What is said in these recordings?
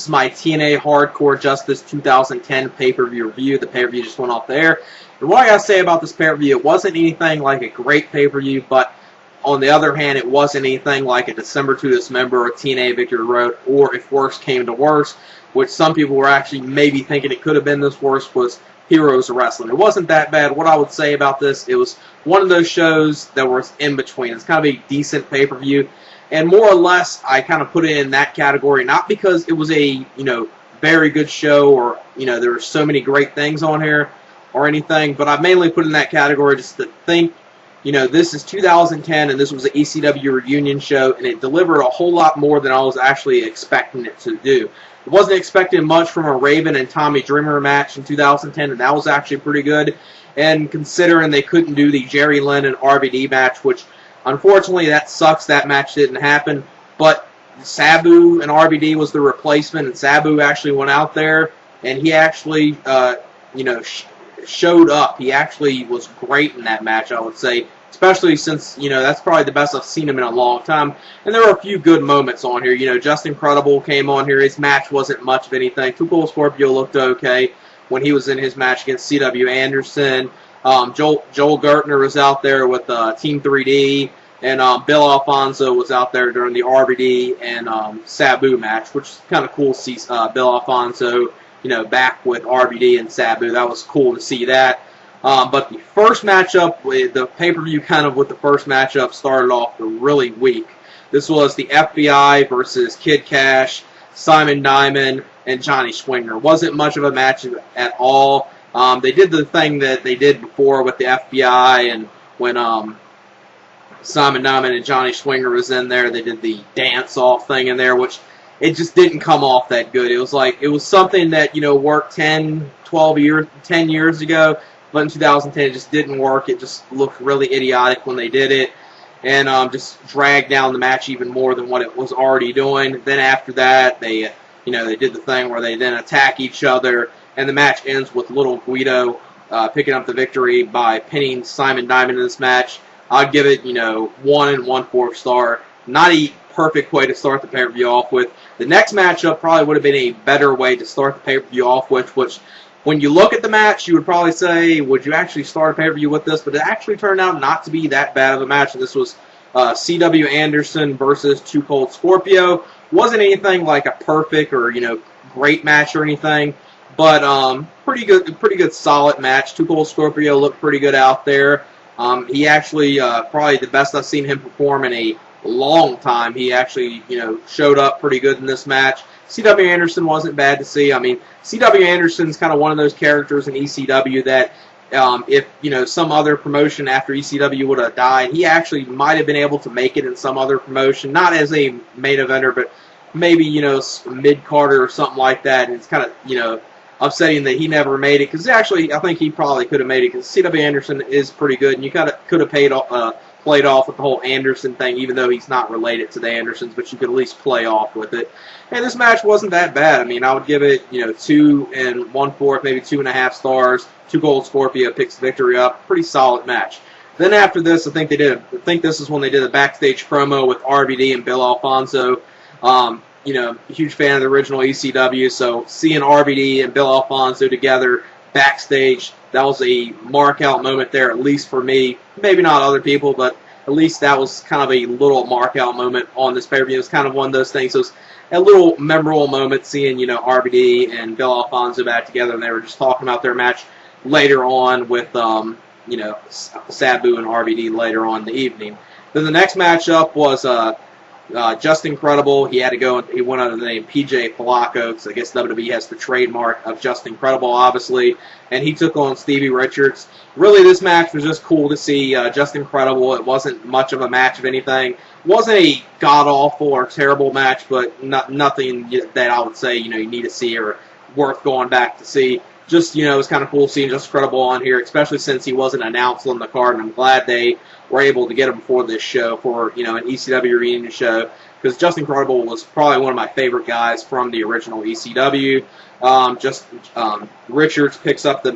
is my TNA Hardcore Justice 2010 pay-per-view review. The pay-per-view just went off the air. And what I gotta say about this pay-per-view, it wasn't anything like a great pay-per-view, but on the other hand, it wasn't anything like a December To Dismember or TNA Victory Road, or if worse came to worse, which some people were actually maybe thinking it could have been this worse, was Heroes of Wrestling. It wasn't that bad. What I would say about this, it was one of those shows that was in between. It's kind of a decent pay-per-view, and more or less, I kind of put it in that category, not because it was a, very good show, or, there were so many great things on here, or anything, but I mainly put it in that category just to think, this is 2010, and this was an ECW reunion show, and it delivered a whole lot more than I was actually expecting it to do. I wasn't expecting much from a Raven and Tommy Dreamer match in 2010, and that was actually pretty good. And considering they couldn't do the Jerry Lynn and RVD match, which unfortunately that sucks, that match didn't happen. But Sabu and RVD was the replacement, and Sabu actually went out there, and he actually, showed up. He actually was great in that match, I would say. Especially since, that's probably the best I've seen him in a long time. And there were a few good moments on here. Justin Credible came on here. His match wasn't much of anything. Too Cold Scorpio looked okay when he was in his match against C.W. Anderson. Joel Gertner was out there with Team 3D. And Bill Alfonso was out there during the RVD and Sabu match, which is kind of cool to see Bill Alfonso, back with RVD and Sabu. That was cool to see that. But the first matchup, the pay-per-view with the first matchup started off really weak. This was the FBI versus Kid Cash, Simon Diamond, and Johnny Swinger. Wasn't much of a match at all. They did the thing that they did before with the FBI, and when Simon Diamond and Johnny Swinger was in there, they did the dance-off thing in there, which it just didn't come off that good. It was something that, worked 10 years ago, but in 2010 it just didn't work. It just looked really idiotic when they did it, and just dragged down the match even more than what it was already doing. Then after that, they did the thing where they then attack each other, and the match ends with Little Guido picking up the victory by pinning Simon Diamond in this match. I'd give it, 1 1/4 star. Not a perfect way to start the pay-per-view off with. The next matchup probably would have been a better way to start the pay-per-view off with, which, when you look at the match, you would probably say, would you actually start a pay-per-view with this? But it actually turned out not to be that bad of a match. And this was C.W. Anderson versus Too Cold Scorpio. Wasn't anything like a perfect or, great match or anything, but pretty good solid match. Too Cold Scorpio looked pretty good out there. He actually, probably the best I've seen him perform in a long time. He actually, showed up pretty good in this match. C.W. Anderson wasn't bad to see. I mean, C.W. Anderson's kind of one of those characters in ECW that if, some other promotion after ECW would have died, he actually might have been able to make it in some other promotion. Not as a main eventer, but maybe, mid-carder or something like that. And it's kind of, upsetting that he never made it. Because actually, I think he probably could have made it. Because C.W. Anderson is pretty good. And you kind of could have played off with the whole Anderson thing, even though he's not related to the Andersons, but you could at least play off with it. And this match wasn't that bad. I mean, I would give it, 2 1/4, maybe 2.5 stars. Too Cold Scorpio picks the victory up. Pretty solid match. Then after this, I think this is when they did a backstage promo with RVD and Bill Alfonso. Huge fan of the original ECW, so seeing RVD and Bill Alfonso together backstage, that was a mark-out moment there, at least for me. Maybe not other people, but at least that was kind of a little mark-out moment on this pay-per-view. It was kind of one of those things. It was a little memorable moment seeing, RVD and Bill Alfonso back together, and they were just talking about their match later on with, Sabu and RVD later on in the evening. Then the next matchup was Justin Credible. He had to go, he went under the name PJ Polaco, because I guess WWE has the trademark of Justin Credible, obviously, and he took on Stevie Richards. Really, this match was just cool to see Justin Credible. It wasn't much of a match of anything. It wasn't a god-awful or terrible match, but nothing that I would say, you need to see or worth going back to see. Just, it was kind of cool seeing Justin Credible on here, especially since he wasn't announced on the card, and I'm glad they were able to get him for this show, for, an ECW reunion show, because Justin Credible was probably one of my favorite guys from the original ECW. Richards picks up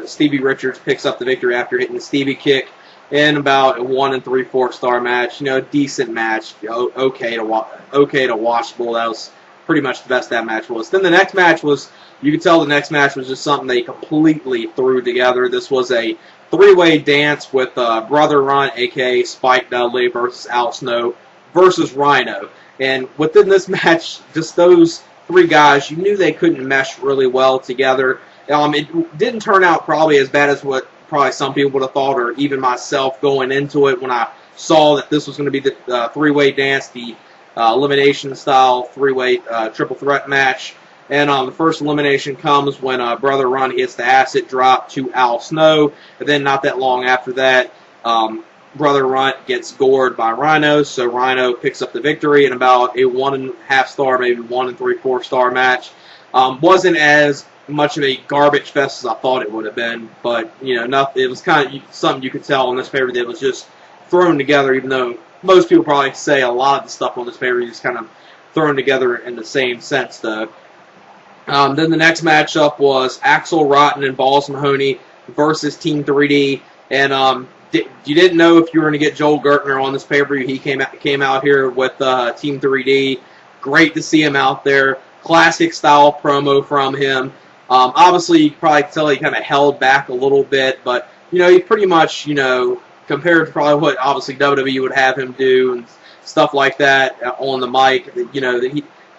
Stevie Richards picks up the victory after hitting the Stevie kick in about a 1 3/4 star match. Decent match, okay to watchable. That was pretty much the best that match was. Then the next match was, you could tell the next match was just something they completely threw together. This was a three-way dance with Brother Ron, a.k.a. Spike Dudley, versus Al Snow, versus Rhino. And within this match, just those three guys, you knew they couldn't mesh really well together. It didn't turn out probably as bad as what probably some people would have thought, or even myself going into it when I saw that this was going to be the three-way dance, the elimination-style three-way triple threat match. And the first elimination comes when Brother Ron hits the acid drop to Al Snow. And then not that long after that, Brother Runt gets gored by Rhino, so Rhino picks up the victory in about a 1.5 star, maybe 1 3/4 star match. Wasn't as much of a garbage fest as I thought it would have been, but it was kind of something you could tell on this pay-per-view that was just thrown together, even though most people probably say a lot of the stuff on this pay-per-view is kind of thrown together in the same sense, though. Then the next matchup was Axel Rotten and Balls Mahoney versus Team 3D. And you didn't know if you were going to get Joel Gertner on this pay-per-view. He came out here with Team 3D. Great to see him out there. Classic style promo from him. Obviously, you can probably tell he kind of held back a little bit, but he pretty much compared to probably what obviously WWE would have him do and stuff like that on the mic.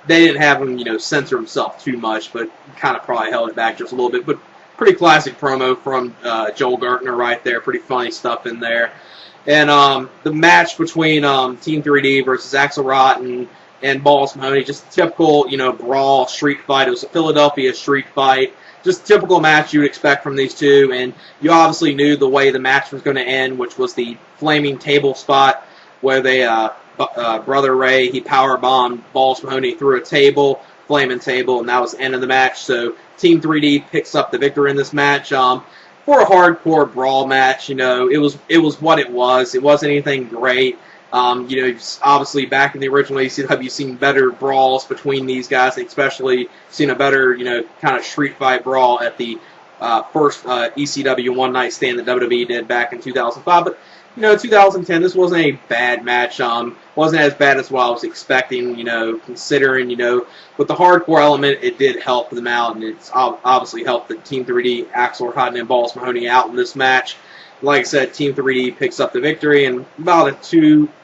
They didn't have him, censor himself too much, but kind of probably held it back just a little bit. But pretty classic promo from Joel Gertner right there. Pretty funny stuff in there. And the match between Team 3D versus Axel Rotten and Balls Mahoney, just typical, brawl, street fight. It was a Philadelphia street fight. Just typical match you would expect from these two. And you obviously knew the way the match was going to end, which was the flaming table spot where they... Brother Ray, he powerbombed Balls Mahoney through a table, flaming table, and that was the end of the match. So Team 3D picks up the victory in this match. For a hardcore brawl match, it was what it was. It wasn't anything great. Obviously back in the original ECW, you've seen better brawls between these guys, especially seen a better, kind of street fight brawl at the first ECW One Night Stand that WWE did back in 2005. But 2010, this wasn't a bad match. Wasn't as bad as what I was expecting, considering, with the hardcore element, it did help them out, and it's obviously helped the Team 3D, Axel Rotten and Balls Mahoney out in this match. Like I said, Team 3D picks up the victory, and probably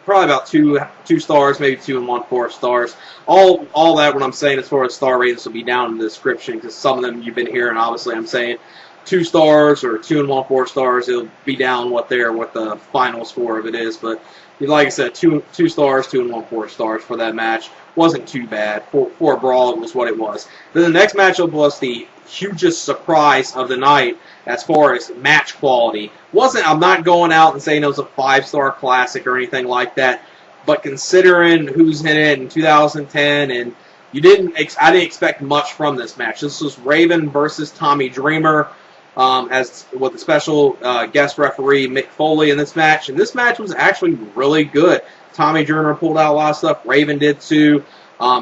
about two stars, maybe 2 1/4 stars. All that, what I'm saying as far as star ratings will be down in the description, because some of them you've been hearing, obviously, I'm saying 2 stars or 2 1/4 stars. It'll be down what the final score of it is. But like I said, 2 stars, 2 1/4 stars for that match. Wasn't too bad. For a brawl, it was what it was. Then the next matchup was the hugest surprise of the night as far as match quality. I'm not going out and saying it was a 5-star classic or anything like that. But considering who's in it in 2010, and I didn't expect much from this match. This was Raven versus Tommy Dreamer. As with the special guest referee Mick Foley in this match. And this match was actually really good. Tommy Dreamer pulled out a lot of stuff. Raven did too.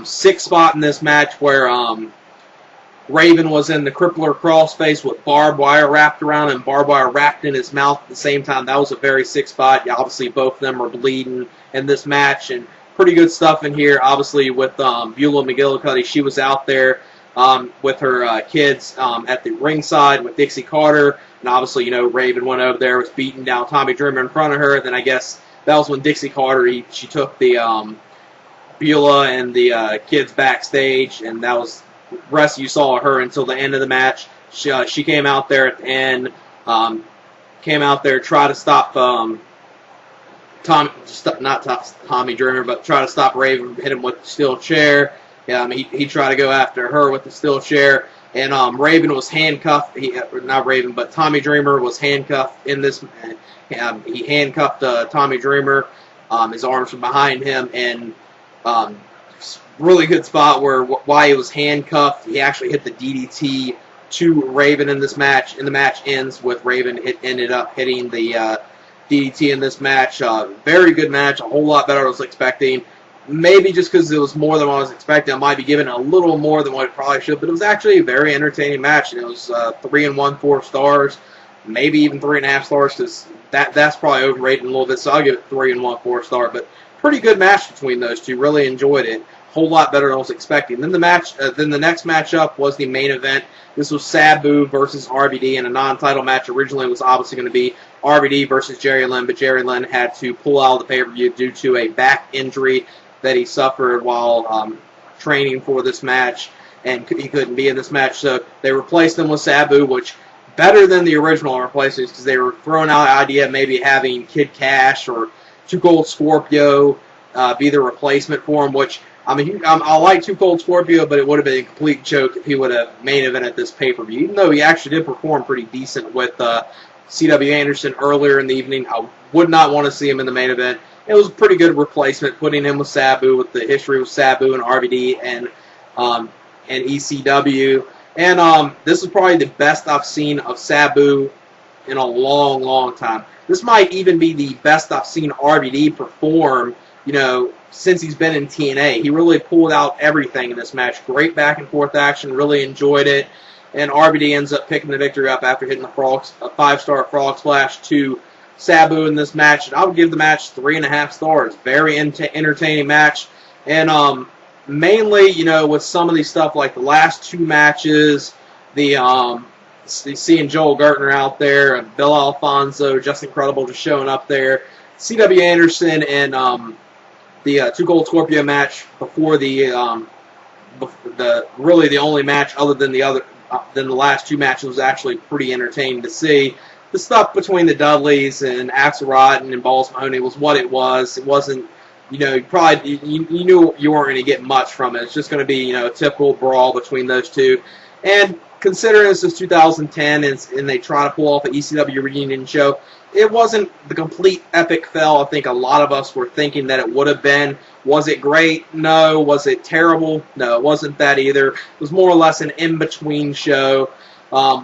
6 spot in this match where Raven was in the crippler crawl space with barbed wire wrapped around him, barbed wire wrapped in his mouth at the same time. That was a very sick spot. Yeah, obviously both of them were bleeding in this match. And pretty good stuff in here. Obviously with Beulah McGillicuddy, she was out there. With her kids at the ringside with Dixie Carter, and obviously, Raven went over there, was beating down Tommy Dreamer in front of her. Then I guess that was when Dixie Carter, she took the Beulah and the kids backstage, and that was the rest you saw of her until the end of the match. She came out there at the end, tried to stop not Tommy Dreamer, but try to stop Raven, hit him with the steel chair. He tried to go after her with the steel chair, and Raven was handcuffed. Not Raven, but Tommy Dreamer was handcuffed in this. He handcuffed Tommy Dreamer. His arms were behind him, and really good spot where while he was handcuffed, he actually hit the DDT to Raven in this match. And the match ends with Raven ended up hitting the DDT in this match. Very good match, a whole lot better than I was expecting. Maybe just because it was more than what I was expecting, I might be giving it a little more than what it probably should, but it was actually a very entertaining match, and it was 3 1/4 stars, maybe even 3.5 stars, because that's probably overrated a little bit, so I'll give it 3 1/4 star, but pretty good match between those two. Really enjoyed it. whole lot better than I was expecting. Then the next matchup was the main event. This was Sabu versus RVD in a non-title match. Originally, it was obviously going to be RVD versus Jerry Lynn, but Jerry Lynn had to pull out of the pay-per-view due to a back injury that he suffered while training for this match, and he couldn't be in this match. So they replaced him with Sabu, which better than the original replacements, because they were throwing out the idea of maybe having Kid Cash or Too Cold Scorpio be the replacement for him, which I mean, I like Too Cold Scorpio, but it would have been a complete joke if he would have main evented this pay-per-view. Even though he actually did perform pretty decent with C.W. Anderson earlier in the evening, I would not want to see him in the main event. It was a pretty good replacement, putting him with Sabu, with the history with Sabu and RVD and ECW. And this is probably the best I've seen of Sabu in a long, long time. This might even be the best I've seen RVD perform, since he's been in TNA. He really pulled out everything in this match. Great back and forth action, really enjoyed it. And RVD ends up picking the victory up after hitting a 5-star frog splash to Sabu in this match. And I would give the match 3.5 stars. Very entertaining match. And mainly, with some of these stuff like the last 2 matches, seeing Joel Gertner out there, and Bill Alfonso, just incredible, just showing up there. C.W. Anderson and the Too Cold Scorpio match before really the only match other than the last 2 matches was actually pretty entertaining to see. The stuff between the Dudleys and Axelrod and Balls Mahoney was what it was. It wasn't, you knew you weren't going to get much from it. It's just going to be, a typical brawl between those two. And considering this is 2010 and they try to pull off an ECW reunion show, it wasn't the complete epic fail I think a lot of us were thinking that it would have been. Was it great? No. Was it terrible? No, it wasn't that either. It was more or less an in-between show,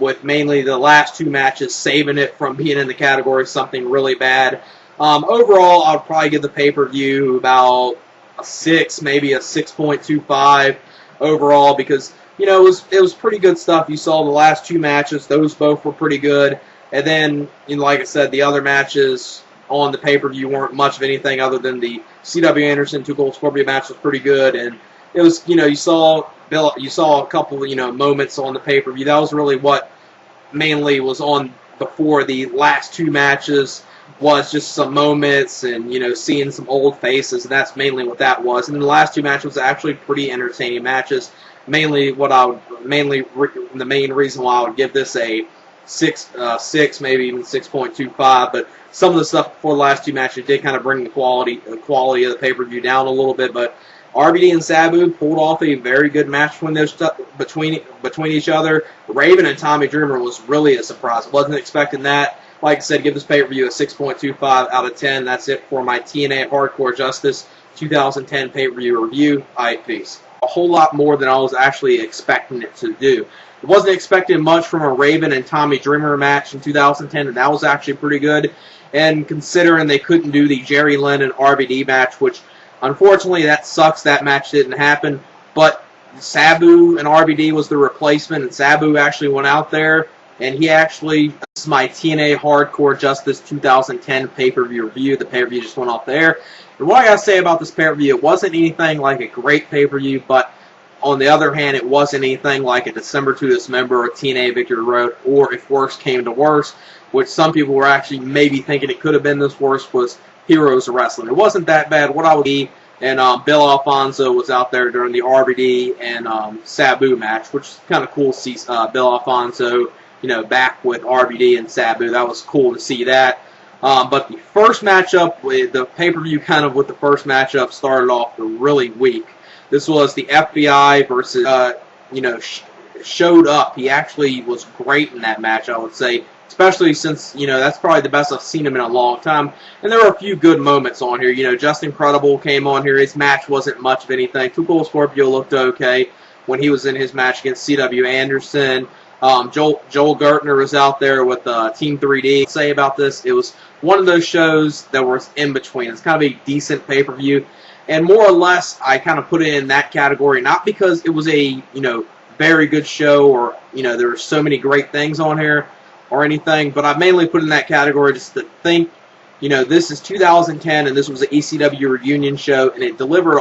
with mainly the last 2 matches saving it from being in the category of something really bad. Overall, I would probably give the pay-per-view about a 6, maybe a 6.25 overall, because it was pretty good stuff. You saw the last 2 matches; those both were pretty good. And then, like I said, the other matches on the pay-per-view weren't much of anything other than the C.W. Anderson Too Cold Scorpio match was pretty good. And it was, you saw a couple of, moments on the pay-per-view. That was really what mainly was on before the last 2 matches, was just some moments and, seeing some old faces. And that's mainly what that was. And the last 2 matches was actually pretty entertaining matches. The main reason why I would give this a 6, maybe even 6.25, but some of the stuff before the last 2 matches did kind of bring the quality of the pay-per-view down a little bit, but RVD and Sabu pulled off a very good match between each other. Raven and Tommy Dreamer was really a surprise. I wasn't expecting that. Like I said, give this pay-per-view a 6.25 out of 10. That's it for my TNA Hardcore Justice 2010 pay-per-view review. Peace. A whole lot more than I was actually expecting it to do. I wasn't expecting much from a Raven and Tommy Dreamer match in 2010, and that was actually pretty good. And considering they couldn't do the Jerry Lynn and RVD match, which unfortunately that sucks, that match didn't happen, but Sabu and RVD was the replacement, and Sabu actually went out there, and he actually, this is my TNA Hardcore Justice 2010 pay-per-view review. The pay-per-view just went off there. And what I gotta say about this pay-per-view, it wasn't anything like a great pay-per-view, but on the other hand, it wasn't anything like a December To Dismember or TNA Victory Road, or if worse came to worse, which some people were actually maybe thinking it could have been this worse, was Heroes of Wrestling. It wasn't that bad. What I would be, and Bill Alfonso was out there during the RVD and Sabu match, which is kind of cool to see Bill Alfonso, back with RVD and Sabu. That was cool to see that. But the first matchup, the pay-per-view with the first matchup started off really weak. This was the FBI versus, showed up. He actually was great in that match, I would say, especially since, that's probably the best I've seen him in a long time. And there were a few good moments on here. Just Incredible came on here. His match wasn't much of anything. Too Cold Scorpio looked okay when he was in his match against C.W. Anderson. Joel Gertner was out there with Team 3D. Say about this, it was one of those shows that was in between. It's kind of a decent pay-per-view. And more or less, I kind of put it in that category, not because it was a, very good show or, there were so many great things on here or anything, but I mainly put it in that category just to think, this is 2010 and this was an ECW reunion show and it delivered